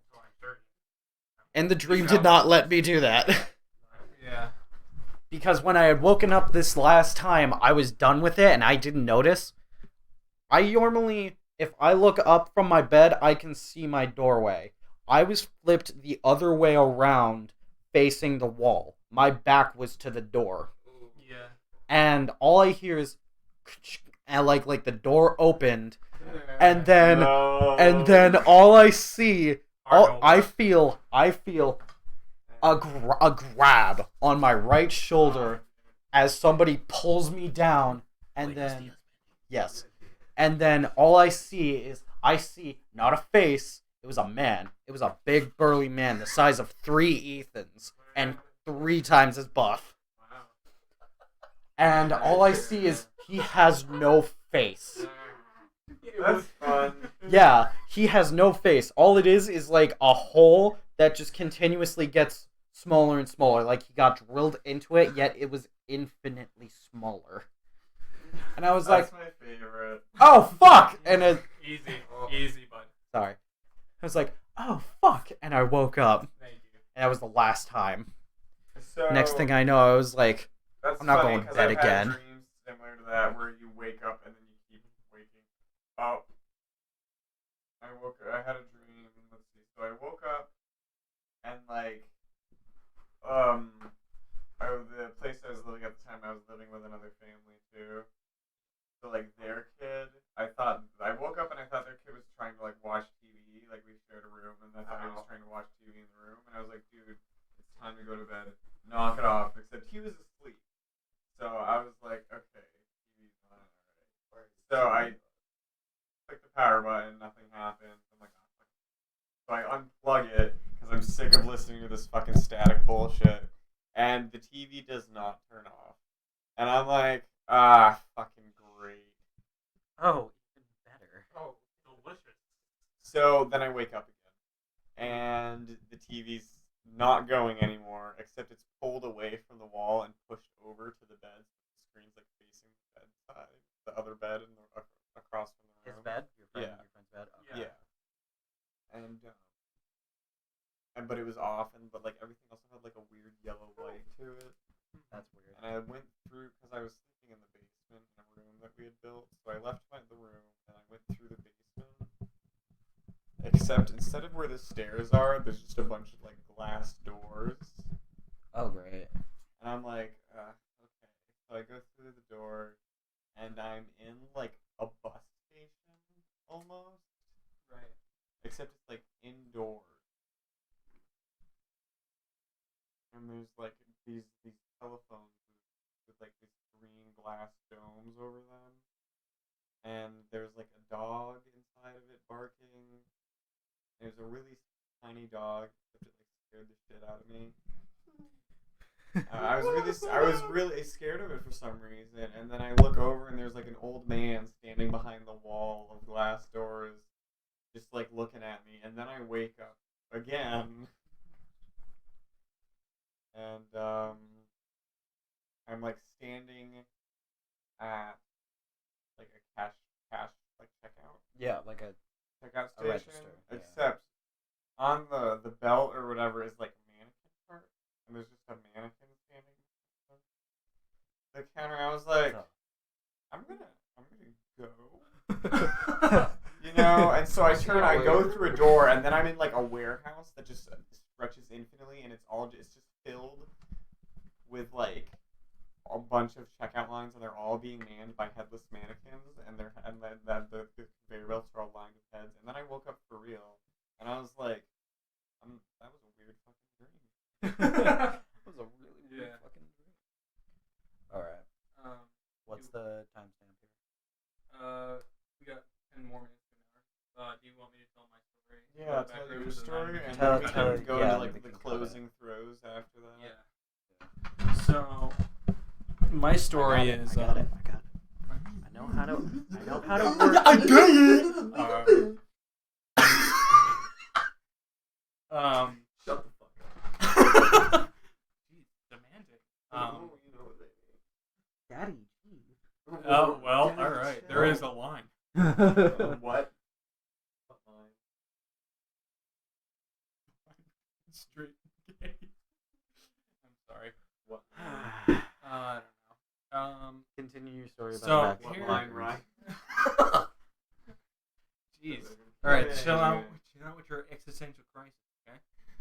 And the dream did not let me do that. Yeah. Because when I had woken up this last time, I was done with it and I didn't notice. I normally, if I look up from my bed, I can see my doorway. I was flipped the other way around, facing the wall. My back was to the door. Yeah. And all I hear is, and like the door opened, and then all I see, I feel a grab on my right shoulder as somebody pulls me down, and then yes, and then all I see not a face. It was a man. It was a big burly man, the size of 3 Ethans, and 3 times as buff. And all I see is he has no face. That's fun. Yeah, he has no face. All it is like a hole that just continuously gets smaller and smaller. Like he got drilled into it, yet it was infinitely smaller. And I was That's like, my favorite. oh, fuck! And Easy, bud. sorry. I was like, oh, fuck! And I woke up. Thank you. And that was the last time. So, Next thing I know, I was like, that's I'm not funny, going to 'cause bed I've again. Had dreams similar to that where you wake up and then you keep waking up. I had a dream. Let's see. So I woke up and like, the place I was living at the time, I was living with another family too. So like their kid, I woke up and I thought their kid was trying to like watch TV. Like we shared a room, and I thought he was trying to watch TV in the room, and I was like, dude, it's time to go to bed. Knock it off. Except he was asleep. So I was like, okay, TV's on, alright. So I clicked the power button, nothing happened. I'm like, oh, fuck. So I unplug it because I'm sick of listening to this fucking static bullshit. And the TV does not turn off. And I'm like, fucking great. oh, even better. Oh, delicious. So then I wake up again. And the TV's not going anymore, except it's pulled away from the wall and pushed over to the bed. The screen's like facing the bedside, the other bed, and across from the room. His bed? Your friend's bed? Okay. Yeah. And but it was off, but like everything also had like a weird yellow light to it. That's weird. And I went through because I was sleeping in the basement in a room that we had built. So I left the room and I went through the basement. Except instead of where the stairs are, there's just a bunch of like glass doors. Oh, great. And I'm like, okay. So I go through the door, and I'm in like a bus station almost. Right. Except it's like indoors. And there's like these telephones with like these green glass domes over them. And there's like a dog inside of it barking. There's a really tiny dog that like scared the shit out of me. I was really scared of it for some reason, and then I look over and there's like an old man standing behind the wall of glass doors, just like looking at me, and then I wake up again, and I'm like standing at like a cash like checkout. Yeah, like a Checkout A station, register, yeah. except on the belt or whatever is like a mannequin part, and there's just a mannequin standing on the counter. I was like, I'm gonna go, you know. And so I go through a door, and then I'm in like a warehouse that just stretches infinitely, and it's just filled with like a bunch of checkout lines, and they're all being manned by headless mannequins, and the conveyor belts are all lined with heads. And then I woke up for real, and I was like, that was a weird fucking dream. That was a really weird fucking dream. All right. What's the timestamp here? We got 10 more minutes to an hour. Do you want me to tell my story? Yeah, Go tell Backrooms your and story, then- and Tell- then we tell- can go yeah, into like we the can cut closing throws after that. Yeah. So, my story is. I got it. I know how to work. I got it. Shut the fuck up. Jeez, demanding. You know what they mean. Daddy. Oh, well, alright. There is a line. What? Straight gay. I'm sorry. What? I don't know. Continue your story about So, back. What here- line, Ryan? Jeez. Alright, chill out with your existential crisis, okay?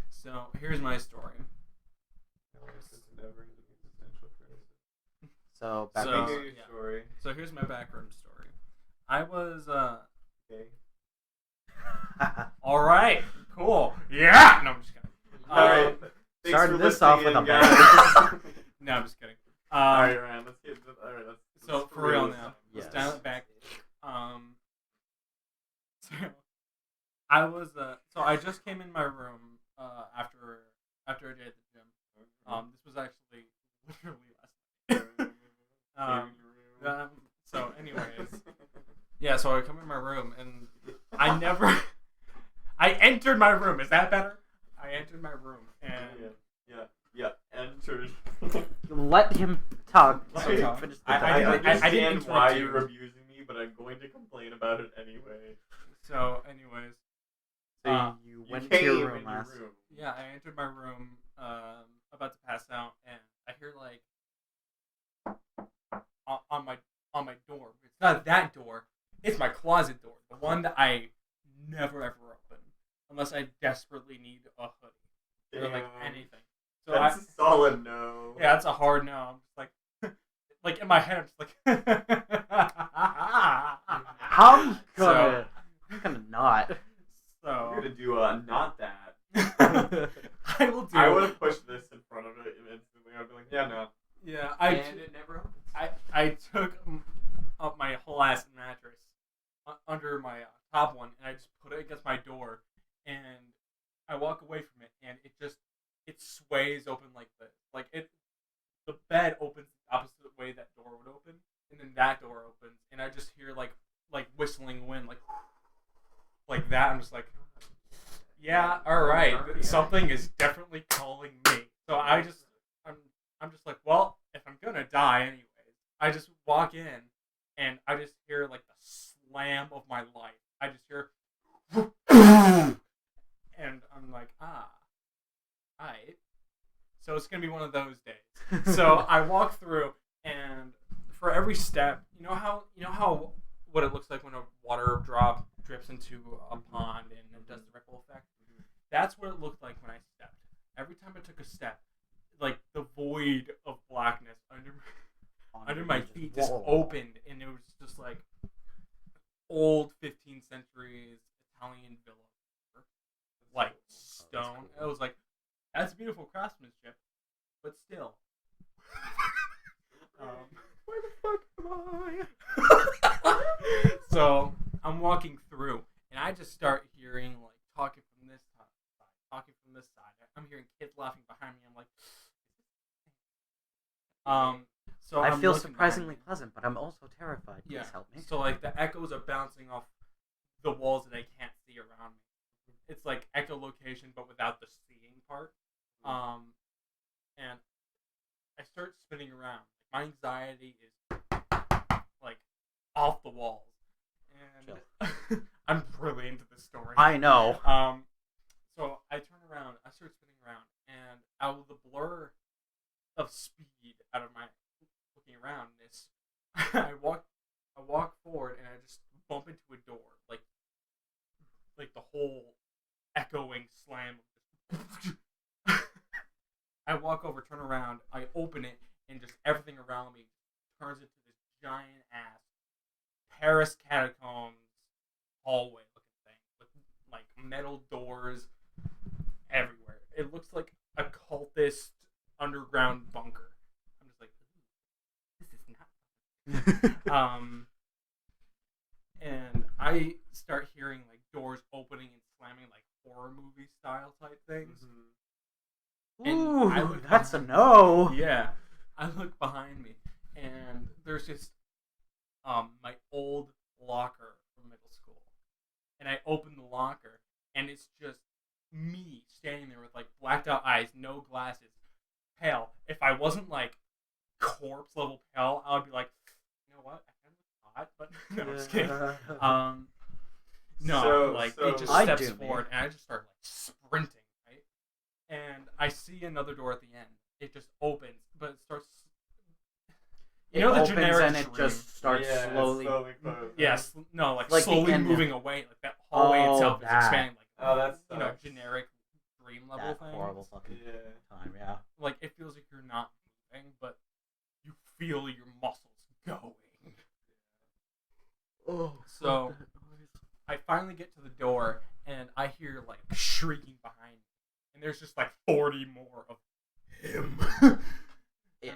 So, here's my story. So back. So- Hear your yeah. story. So, here's my backroom story. I was, Okay. alright, cool. Yeah! No, I'm just kidding. Alright. Starting this off with a guys. No, I'm just kidding. Alright, Ryan, let's get let's So, for real now. Yes. Let's dial it back. So I was so I just came in my room after a day at the gym. This was actually literally last night. So anyways, yeah. So I come in my room and I entered my room. Is that better? I entered my room and Yeah, entered. Let him talk. I- So you finish the I dialogue. understand interrupt why you. you're abusing me, but I'm going to complain about it anyway. so anyways, So you went to your room last. yeah, I entered my room, about to pass out, and I hear like on my door. It's not that door. It's my closet door, the one that I never ever open unless I desperately need a hoodie or like anything. So That's a solid no. yeah, that's a hard no. I'm just like in my head, I'm just like. I'm So- gonna not. So I'm gonna do not that. I will do. I would have pushed this in front of it instantly. I'd be like, yeah, no. Yeah, And it never opens. I took up my whole ass mattress under my top one, and I just put it against my door, and I walk away from it, and it sways open like this. Like the bed opens the opposite way that door would open, and then that door opens, and I just hear like whistling wind, like that. I'm just like, yeah, all right, something is definitely calling me. So I'm just like, well, if I'm gonna die anyways, I just walk in, and I just hear like the slam of my life. I just hear, and I'm like, alright. So it's gonna be one of those days. So I walk through, and for every step, you know how what it looks like when a water drop drips into a pond and it does the ripple effect. That's what it looked like when I stepped. Every time I took a step, like the void of blackness under my feet just opened, and it was just like old 15th century Italian villa, like stone. It was like, that's beautiful craftsmanship, but still. Where the fuck am I? So I'm walking through, and I just start hearing like talking from this side, talking from this side. I'm hearing kids laughing behind me. I'm like, so I I'm feel looking surprisingly behind me. pleasant, but I'm also terrified. Please Yeah. help me. So like the echoes are bouncing off the walls that I can't see around me. It's like echolocation, but without the seeing part. And I start spinning around. My anxiety is like off the walls, and I'm really into this story. I know. So I turn around, I start spinning around, and out of the blur of speed out of my looking around this, I walk forward, and I just bump into a door, like the whole echoing slam. I walk over, turn around, I open it, and just everything around me turns into this giant ass Paris catacombs hallway looking thing with like metal doors everywhere. It looks like a cultist underground bunker. I'm just like, this is not. And I start hearing like doors opening and slamming, like horror movie style type things. And Ooh, I look that's a behind- no. Yeah, I look behind me, and there's just my old locker from middle school, and I open the locker, and it's just me standing there with like blacked out eyes, no glasses, pale. If I wasn't like corpse level pale, I would be like, you know what, I kind of look hot, but no, I'm just kidding. No, it just I steps do, forward, man. and I just start like sprinting, right? And I see another door at the end. It just opens, but it starts. You know the opens generic and it dream. just starts slowly. closing. Yes, no, like Like the slowly end. moving away. Like that hallway Oh, itself is that. expanding. Like Oh, that you know, sucks. generic dream level That thing. horrible fucking Yeah. time, yeah. Like it feels like you're not moving, but you feel your muscles going. Oh, So I finally get to the door and I hear like shrieking behind me, and there's just like 40 more of him. it.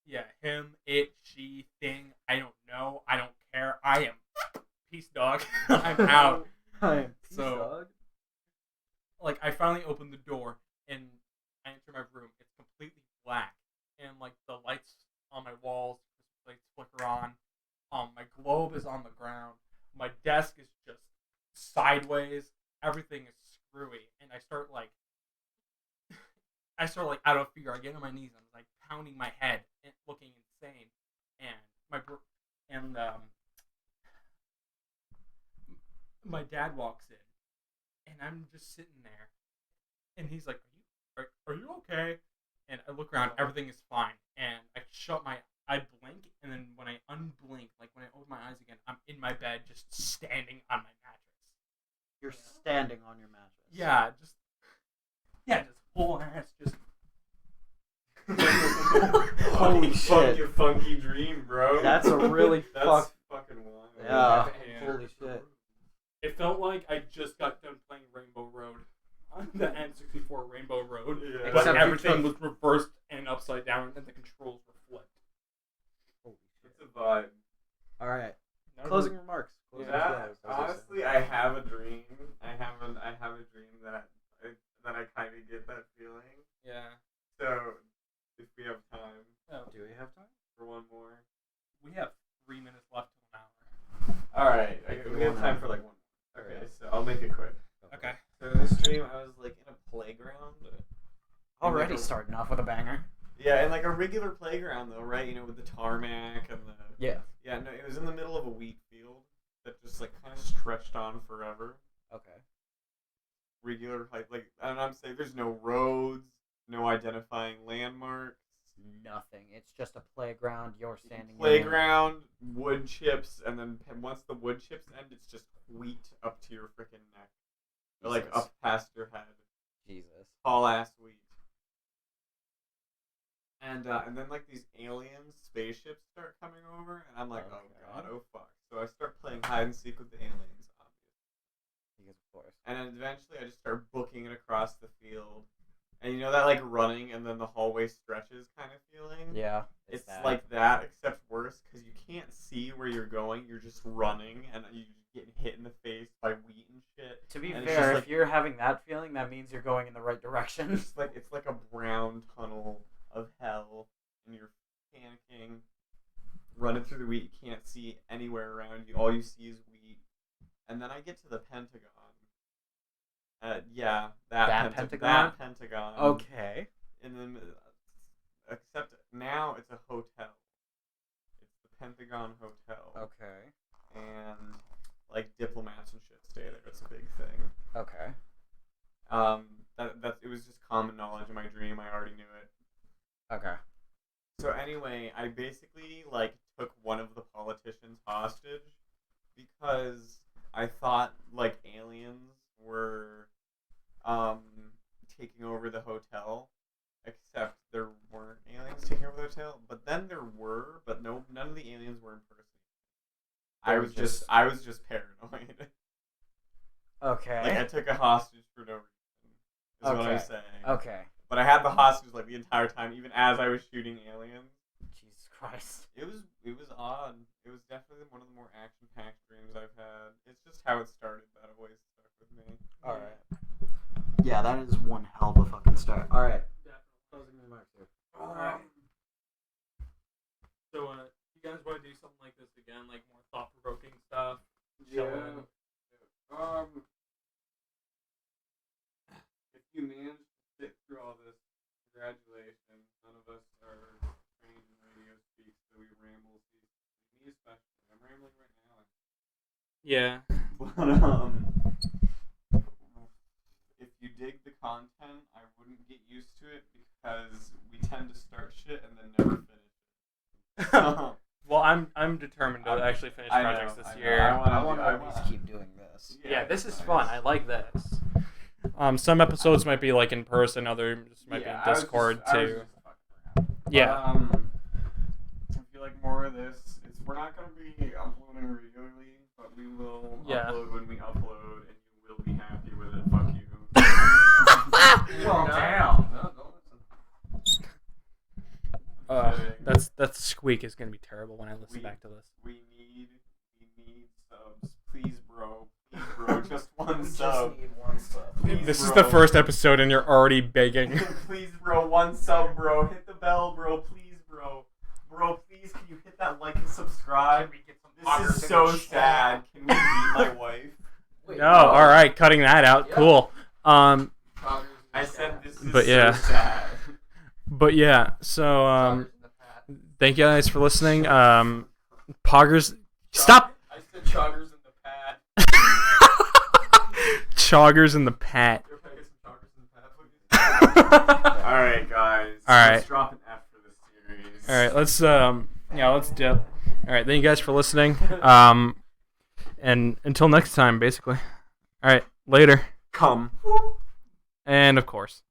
Yeah, him, it, she, thing. I don't know. I don't care. I am peace, dog. I'm out. So- Like I finally open the door and I enter my room. It's completely black, and like the lights on my walls, lights flicker on. My globe is on the ground. My desk is just sideways. Everything is screwy, and I start like out of fear. I get on my knees. I'm like pounding my head and looking insane. And my dad walks in, and I'm just sitting there, and he's like, "Are you okay?" And I look around. Everything is fine. And I blink, and then when I unblink, like when I open my eyes again, I'm in my bed, just standing on my mattress. You're standing on your mattress. Yeah, just full ass, just. Holy shit. Funky dream, bro. That's a really That's fucking wild. Yeah. And Holy shit. it felt like I just got done playing Rainbow Road, the N64 Rainbow Road, Yeah. but Except you everything took- was reversed and upside down, and the controls were flipped. Holy shit. It's a vibe. All right. None of Closing it- remarks. Closing Yeah, close, as they say. honestly, I have a dream. I have a dream that I kind of get that feeling. Yeah. So, if we have time Do we have time? for one more. We have 3 minutes left till an hour. All right, we have time for like one more. Okay, so I'll make it quick. Okay. So in this dream, I was like in a playground. Already like a- starting off with a banger. Yeah, and like a regular playground though, right? You know, with the tarmac and the. Yeah. Yeah, no, it was in the middle of a wheat field that just like kind of stretched on forever. Okay. Regular height, like and I'm saying, there's no roads, no identifying landmarks. Nothing. It's just a playground. You're standing in. Playground, wood chips, and then once the wood chips end, it's just wheat up to your freaking neck, or like Jesus. up past your head, Jesus. tall ass wheat. And then like these alien spaceships start coming over, and I'm like, Okay. oh god, oh fuck. So I start playing hide and seek with the aliens, obviously. Because of course. And then eventually I just start booking it across the field. And you know that like running and then the hallway stretches kind of feeling? Yeah. It's that. like that, except worse, because you can't see where you're going. You're just running, and you getting hit in the face by wheat and shit. To be and it's fair, just if you're having that feeling, that means you're going in the right direction. It's like a brown tunnel of hell, and you're panicking, running through the wheat. You can't see anywhere around you. All you see is wheat. And then I get to the Pentagon. Yeah, That Pentagon? That Pentagon. Okay. And then, except now it's a hotel. It's the Pentagon Hotel. Okay. And like diplomats and shit stay there. It's a big thing. Okay. It was just common knowledge in my dream. I already knew it. Okay. So anyway, I basically like took one of the politicians hostage because I thought like aliens were taking over the hotel, except there weren't aliens taking over the hotel. But then just paranoid. Okay. Like I took a hostage for no reason. Is what I'm Okay. saying. Okay. But I had the hostage like the entire time, even as I was shooting aliens. Jesus Christ. It was odd. It was definitely one of the more action-packed dreams I've had. It's just how it started that always stuck with me. All right. Yeah, that is one hell of a fucking start. All right. Closing remarks here. So, you guys want to do something like this again, like more thought-provoking stuff? Yeah. If you manage to sit through all this, congratulations. None of us are trained in radio speak, so we ramble. Me especially. I'm rambling right now. Yeah. But if you dig the content, I wouldn't get used to it because we tend to start shit and then never finish it. So, Well, I'm determined to actually finish I know, projects this I know. year. I want to at least keep doing this. Yeah, this is nice. fun. I like this. Some episodes might be like in person, others might be in Discord too. Yeah. I feel like more of this. We're not going to be uploading regularly, but we will upload when we upload, and you will be happy with it. Fuck you. Well, damn. No, That squeak is gonna be terrible when I listen back to this. We need subs, please, bro. Please, bro. Just one We sub. just need one sub. Please, This is bro. the first episode, and you're already begging. Please, bro. One sub, bro. Hit the bell, bro. Please, bro. Bro, please, can you hit that like and subscribe? This is so sad. Can we meet my wife? Wait, No, all right, cutting that out. Yeah. Cool. I said this is But yeah. so sad. But yeah. So thank you guys for listening. Poggers, stop. I said joggers in the pad. Choggers in the pat. Can I get some joggers in the pad, please? All right, guys. All right. Let's drop an F for this series. All right, let's dip. All right, thank you guys for listening. And until next time, basically. All right, later. Come. And of course.